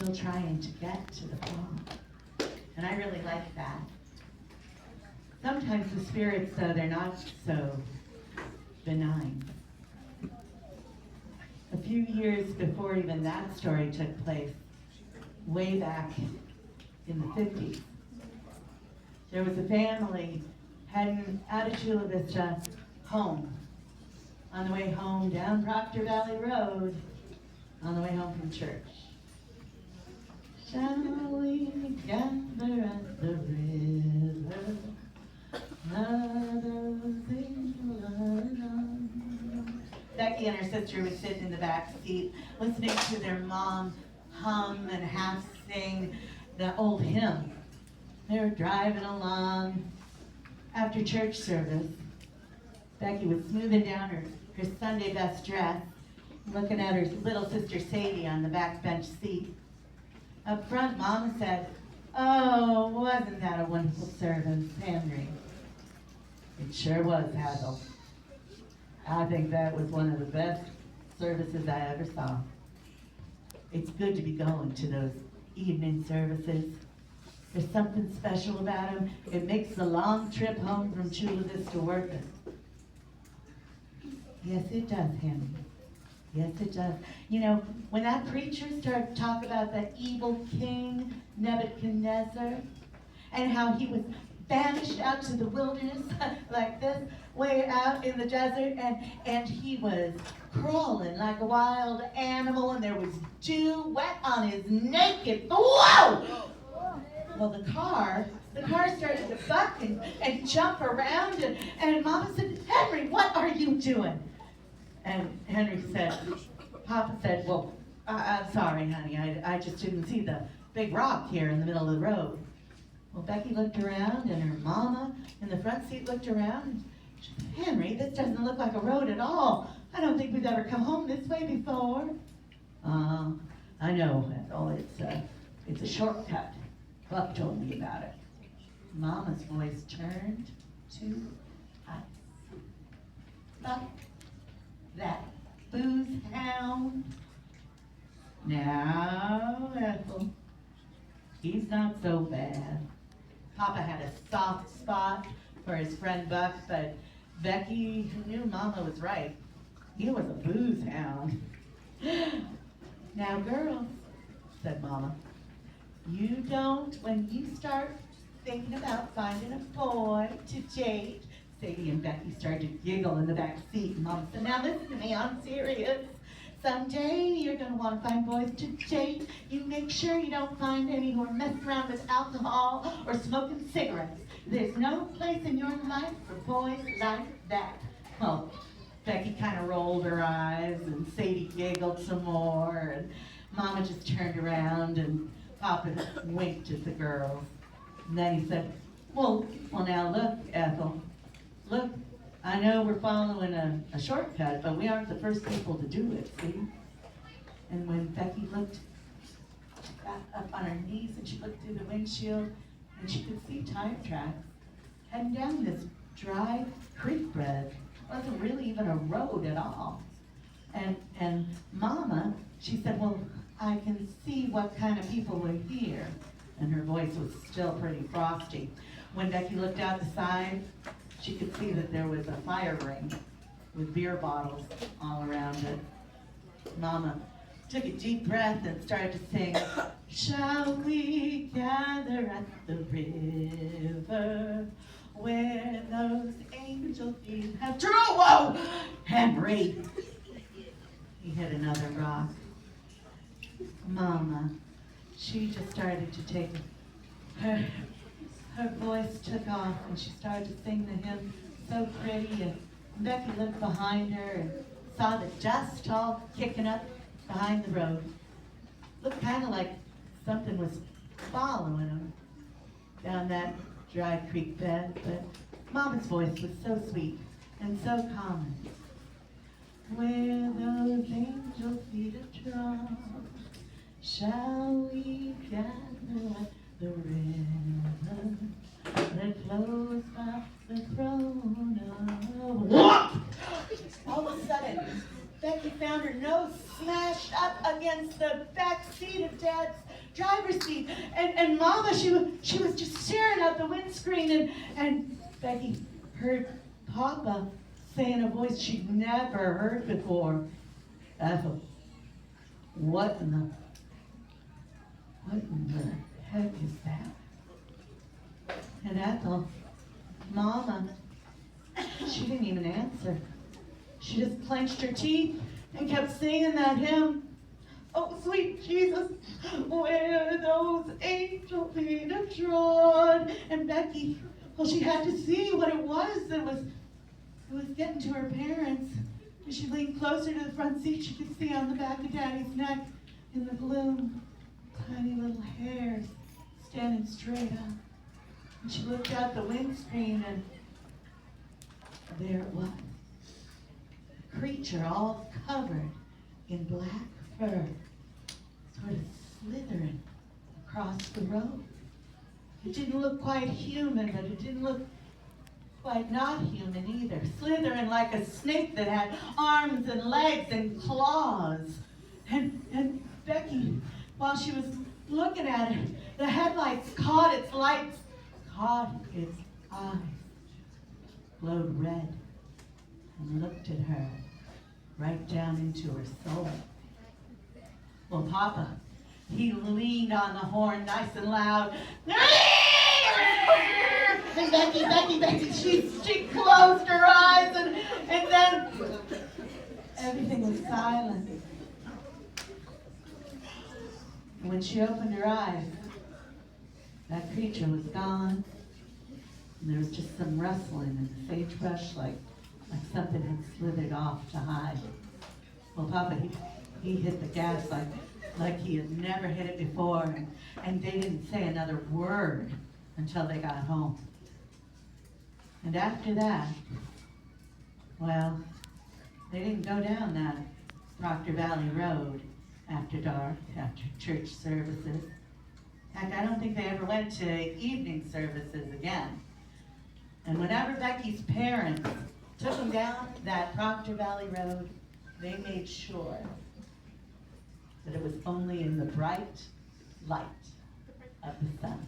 still trying to get to the prom. And I really like that. Sometimes the spirits, though, they're not so benign. A few years before even that story took place, way back in the 50s, there was a family heading out of Chula Vista home. On the way home down Proctor Valley Road, on the way home from church. Shall we gather at the river? Becky and her sister would sit in the back seat, listening to their mom hum and half sing the old hymn. They were driving along after church service. Becky was smoothing down her Sunday best dress, looking at her little sister Sadie on the back bench seat. Up front, Mama said, "Oh, wasn't that a wonderful service, Henry?" "It sure was, Hazel. I think that was one of the best services I ever saw. It's good to be going to those evening services. There's something special about them. It makes the long trip home from Chula Vista worth it." "Yes, it does, Henry. Yes, it does. You know, when that preacher started to talk about the evil king, Nebuchadnezzar, and how he was banished out to the wilderness like this, way out in the desert, and he was crawling like a wild animal, and there was dew wet on his naked, whoa! Well, the car started to buck and jump around, and Mama said, "Henry, what are you doing?" And Henry said, Papa said, "Well, I'm sorry, honey, I just didn't see the big rock here in the middle of the road." Well, Becky looked around, and her mama in the front seat looked around, and she said, "Henry, this doesn't look like a road at all. I don't think we've ever come home this way before." I know, Ethel, it's a shortcut. Buck told me about it." Mama's voice turned to ice. "Buck, that booze hound. Now, Ethel, he's not so bad." Papa had a soft spot for his friend Buck, but Becky knew Mama was right. He was a booze hound. "Now, girls," said Mama, "you don't, when you start thinking about finding a boy to date." Sadie and Becky started to giggle in the back seat, and Mama said, "Now listen to me, I'm serious. Someday you're going to want to find boys to date. You make sure you don't find any who are messing around with alcohol or smoking cigarettes. There's no place in your life for boys like that." Well, Becky kind of rolled her eyes, and Sadie giggled some more, and Mama just turned around, and Papa winked at the girls. And then he said, well, now look, Ethel. Look, I know we're following a shortcut, but we aren't the first people to do it, see?" And when Becky looked, she got up on her knees and she looked through the windshield, and she could see tire tracks heading down this dry creek bed. It wasn't really even a road at all. And Mama, she said, "Well, I can see what kind of people were here." And her voice was still pretty frosty. When Becky looked out the side, she could see that there was a fire ring with beer bottles all around it. Mama took a deep breath and started to sing, "Shall we gather at the river where those angel feet have true?" Whoa! Henry! He hit another rock. Mama, she just started to take her voice took off, and she started to sing the hymn so pretty, and Becky looked behind her and saw the dust all kicking up behind the road. Looked kind of like something was following them down that dry creek bed, but Mama's voice was so sweet and so calming. "Where those angel feet are trod, shall we gather at the river that flows by the throne of..." What? All of a sudden, Becky found her nose smashed up against the back seat of Dad's driver's seat. And Mama, she was just staring out the windscreen, and Becky heard Papa say in a voice she'd never heard before, "Ethel, what in the heck is that?" And Ethel, Mama, she didn't even answer. She just clenched her teeth and kept singing that hymn. "Oh, sweet Jesus, where those angel feet have trod." And Becky, well, she had to see what it was that was getting to her parents. As she leaned closer to the front seat, she could see on the back of Daddy's neck, in the gloom, tiny little hairs standing straight up. And she looked out the windscreen, and there it was. A creature all covered in black fur, sort of slithering across the road. It didn't look quite human, but it didn't look quite not human either. Slithering like a snake that had arms and legs and claws. And Becky, while she was looking at it, the headlights caught its eyes, glowed red, and looked at her right down into her soul. Well, Papa, he leaned on the horn nice and loud. And Becky, she closed her eyes, and then everything was silent. And when she opened her eyes, that creature was gone, and there was just some rustling in the sagebrush, like something had slithered off to hide. Well, Papa, he hit the gas like he had never hit it before, and they didn't say another word until they got home. And after that, well, they didn't go down that Proctor Valley Road after dark, after church services. Heck, I don't think they ever went to evening services again. And whenever Becky's parents took them down that Proctor Valley Road, they made sure that it was only in the bright light of the sun.